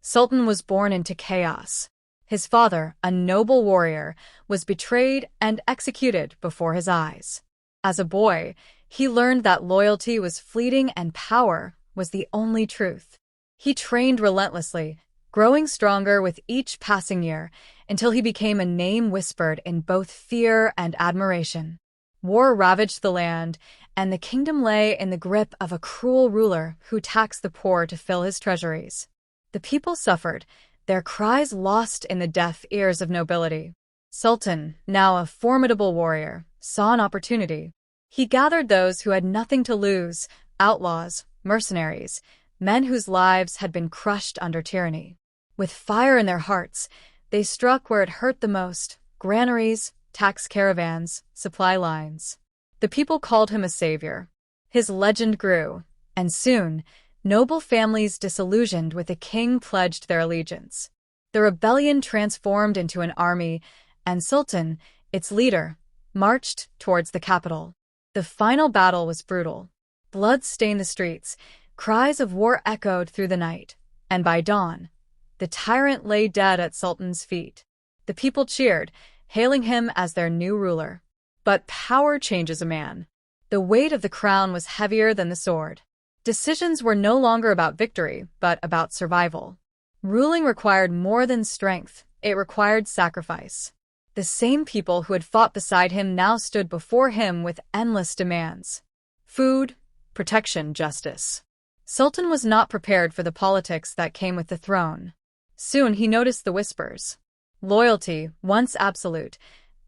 Sultan was born into chaos. His father, a noble warrior, was betrayed and executed before his eyes. As a boy, he learned that loyalty was fleeting and power was the only truth. He trained relentlessly, growing stronger with each passing year until he became a name whispered in both fear and admiration. War ravaged the land, and the kingdom lay in the grip of a cruel ruler who taxed the poor to fill his treasuries. The people suffered, their cries lost in the deaf ears of nobility. Sultan, now a formidable warrior, saw an opportunity. He gathered those who had nothing to lose, outlaws, mercenaries, men whose lives had been crushed under tyranny. With fire in their hearts, they struck where it hurt the most: granaries, tax caravans, supply lines. The people called him a savior. His legend grew, and soon, noble families disillusioned with the king pledged their allegiance. The rebellion transformed into an army, and Sultan, its leader, marched towards the capital. The final battle was brutal. Blood stained the streets, cries of war echoed through the night, and by dawn, the tyrant lay dead at Sultan's feet. The people cheered, hailing him as their new ruler. But power changes a man. The weight of the crown was heavier than the sword. Decisions were no longer about victory, but about survival. Ruling required more than strength, it required sacrifice. The same people who had fought beside him now stood before him with endless demands. Food, protection, justice. Sultan was not prepared for the politics that came with the throne. Soon he noticed the whispers. Loyalty, once absolute,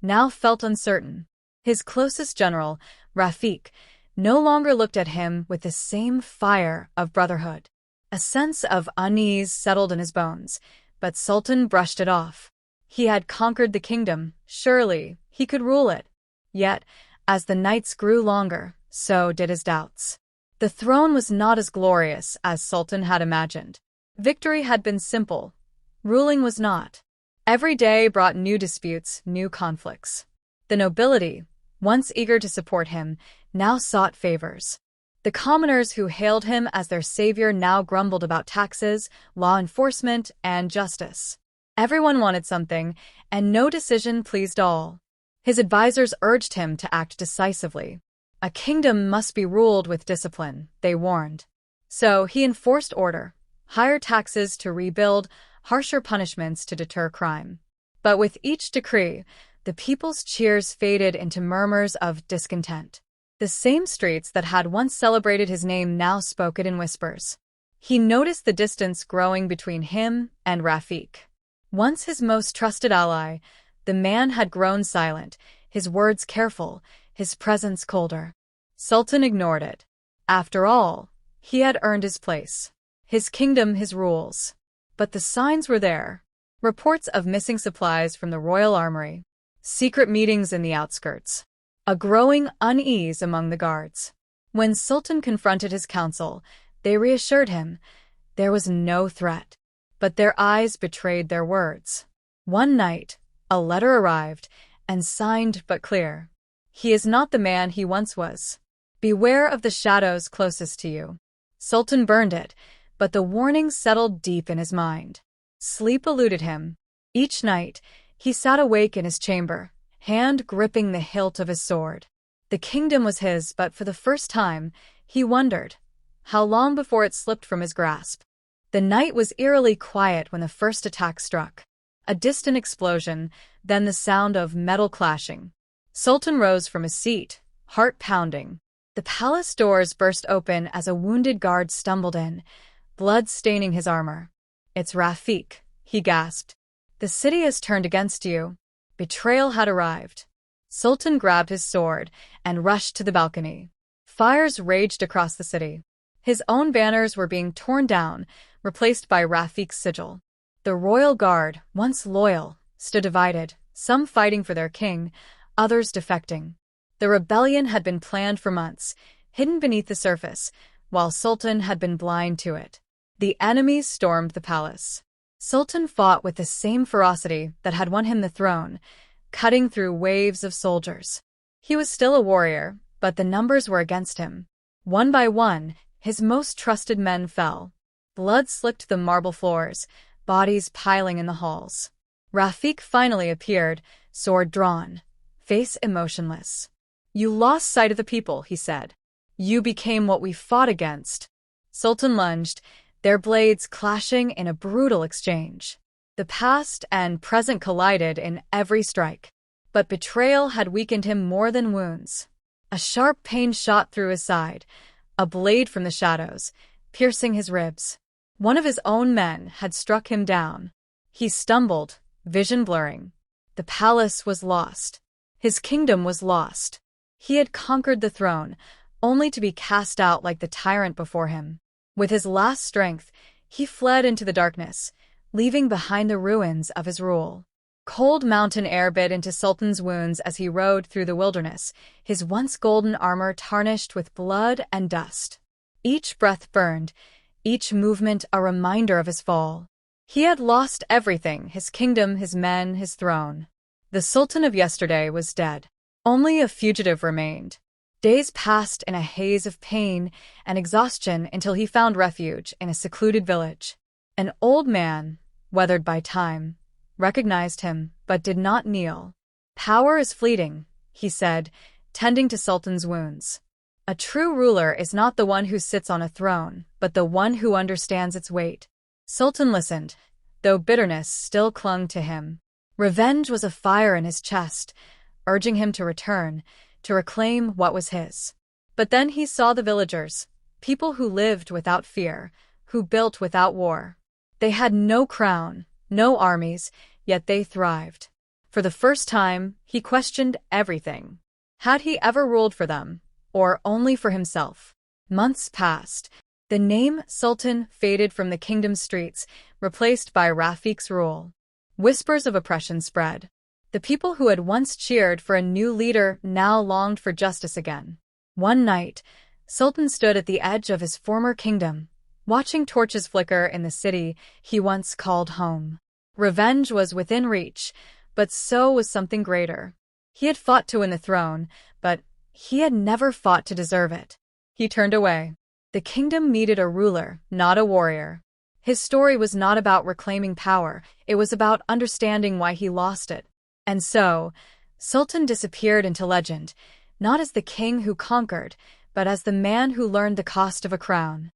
now felt uncertain. His closest general, Rafiq, no longer looked at him with the same fire of brotherhood. A sense of unease settled in his bones, but Sultan brushed it off. He had conquered the kingdom, surely he could rule it. Yet, as the nights grew longer, so did his doubts. The throne was not as glorious as Sultan had imagined. Victory had been simple. Ruling was not. Every day brought new disputes, new conflicts. The nobility, once eager to support him, now sought favors. The commoners who hailed him as their savior now grumbled about taxes, law enforcement, and justice. Everyone wanted something, and no decision pleased all. His advisors urged him to act decisively. A kingdom must be ruled with discipline, they warned. So he enforced order, higher taxes to rebuild, harsher punishments to deter crime. But with each decree, the people's cheers faded into murmurs of discontent. The same streets that had once celebrated his name now spoke it in whispers. He noticed the distance growing between him and Rafiq. Once his most trusted ally, the man had grown silent, his words careful, his presence colder. Sultan ignored it. After all, he had earned his place. His kingdom, his rules. But the signs were there. Reports of missing supplies from the royal armory. Secret meetings in the outskirts. A growing unease among the guards. When Sultan confronted his council, they reassured him there was no threat. But their eyes betrayed their words. One night, a letter arrived, and signed but clear. He is not the man he once was. Beware of the shadows closest to you. Sultan burned it, but the warning settled deep in his mind. Sleep eluded him. Each night, he sat awake in his chamber, hand gripping the hilt of his sword. The kingdom was his, but for the first time, he wondered how long before it slipped from his grasp. The night was eerily quiet when the first attack struck. A distant explosion, then the sound of metal clashing. Sultan rose from his seat, heart pounding. The palace doors burst open as a wounded guard stumbled in, blood staining his armor. "It's Rafiq," he gasped. "The city has turned against you." Betrayal had arrived. Sultan grabbed his sword and rushed to the balcony. Fires raged across the city. His own banners were being torn down, replaced by Rafiq's sigil. The royal guard, once loyal, stood divided, some fighting for their king, others defecting. The rebellion had been planned for months, hidden beneath the surface, while Sultan had been blind to it. The enemies stormed the palace. Sultan fought with the same ferocity that had won him the throne, cutting through waves of soldiers. He was still a warrior, but the numbers were against him. One by one, his most trusted men fell. Blood slicked the marble floors, bodies piling in the halls. Rafik finally appeared, sword drawn, face emotionless. "You lost sight of the people," he said. "You became what we fought against." Sultan lunged, their blades clashing in a brutal exchange. The past and present collided in every strike. But betrayal had weakened him more than wounds. A sharp pain shot through his side, a blade from the shadows, piercing his ribs. One of his own men had struck him down. He stumbled, vision blurring. The palace was lost. His kingdom was lost. He had conquered the throne, only to be cast out like the tyrant before him. With his last strength, he fled into the darkness, leaving behind the ruins of his rule. Cold mountain air bit into Sultan's wounds as he rode through the wilderness, his once golden armor tarnished with blood and dust. Each breath burned, each movement a reminder of his fall. He had lost everything, his kingdom, his men, his throne. The Sultan of yesterday was dead. Only a fugitive remained. Days passed in a haze of pain and exhaustion until he found refuge in a secluded village. An old man, weathered by time, recognized him, but did not kneel. "Power is fleeting," he said, tending to Sultan's wounds. "A true ruler is not the one who sits on a throne, but the one who understands its weight." Sultan listened, though bitterness still clung to him. Revenge was a fire in his chest, urging him to return, to reclaim what was his. But then he saw the villagers, people who lived without fear, who built without war. They had no crown, no armies, yet they thrived. For the first time, he questioned everything. Had he ever ruled for them, or only for himself? Months passed. The name Sultan faded from the kingdom's streets, replaced by Rafik's rule. Whispers of oppression spread. The people who had once cheered for a new leader now longed for justice again. One night, Sultan stood at the edge of his former kingdom, watching torches flicker in the city he once called home. Revenge was within reach, but so was something greater. He had fought to win the throne, but he had never fought to deserve it. He turned away. The kingdom needed a ruler, not a warrior. His story was not about reclaiming power, it was about understanding why he lost it. And so, Sultan disappeared into legend, not as the king who conquered, but as the man who learned the cost of a crown.